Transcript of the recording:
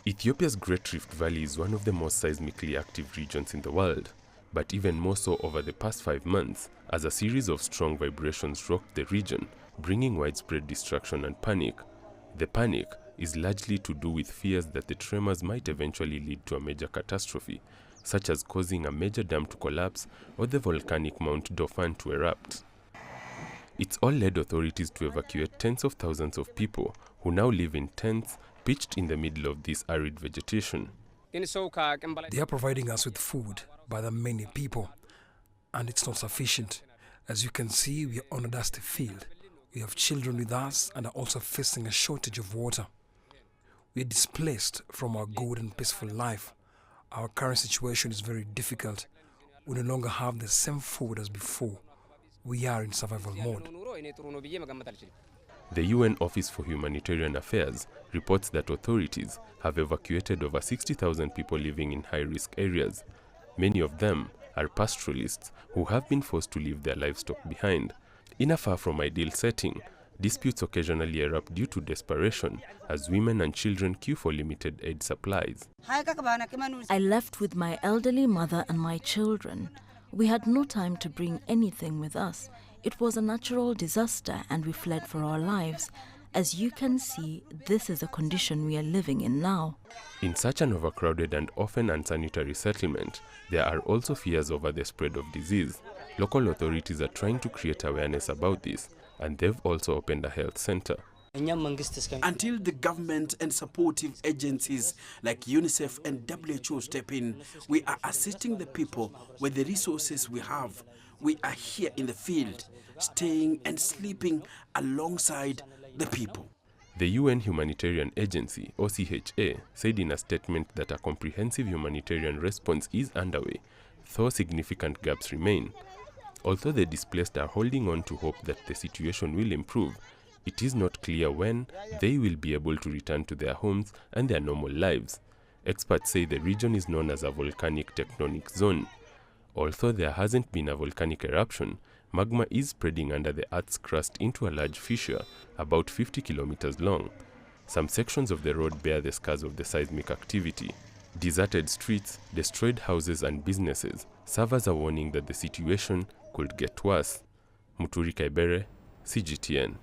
Ethiopia's Great Rift Valley is one of the most seismically active regions in the world, but even more so over the past 5 months, as a series of strong vibrations rocked the region, bringing widespread destruction and panic. The panic is largely to do with fears that the tremors might eventually lead to a major catastrophe, such as causing a major dam to collapse or the volcanic Mount Dauphin to erupt. It's all led authorities to evacuate tens of thousands of people who now live in tents pitched in the middle of this arid vegetation. They are providing us with food by the many people, and it's not sufficient. As you can see, we are on a dusty field. We have children with us and are also facing a shortage of water. We are displaced from our good and peaceful life. Our current situation is very difficult. We no longer have the same food as before. We are in survival mode. The UN Office for Humanitarian Affairs reports that authorities have evacuated over 60,000 people living in high-risk areas. Many of them are pastoralists who have been forced to leave their livestock behind. In a far from ideal setting, disputes occasionally erupt due to desperation as women and children queue for limited aid supplies. I left with my elderly mother and my children. We had no time to bring anything with us. It was a natural disaster and we fled for our lives. As you can see, this is the condition we are living in now. In such an overcrowded and often unsanitary settlement, there are also fears over the spread of disease. Local authorities are trying to create awareness about this, and they've also opened a health center. Until the government and supportive agencies like UNICEF and WHO step in, we are assisting the people with the resources we have. We are here in the field, staying and sleeping alongside the people. The UN Humanitarian Agency, OCHA, said in a statement that a comprehensive humanitarian response is underway, though significant gaps remain. Although the displaced are holding on to hope that the situation will improve, it is not clear when they will be able to return to their homes and their normal lives. Experts say the region is known as a volcanic tectonic zone. Although there hasn't been a volcanic eruption, magma is spreading under the Earth's crust into a large fissure about 50 kilometers long. Some sections of the road bear the scars of the seismic activity. Deserted streets, destroyed houses and businesses serve as a warning that the situation could get worse. Muturi Kaibere, CGTN.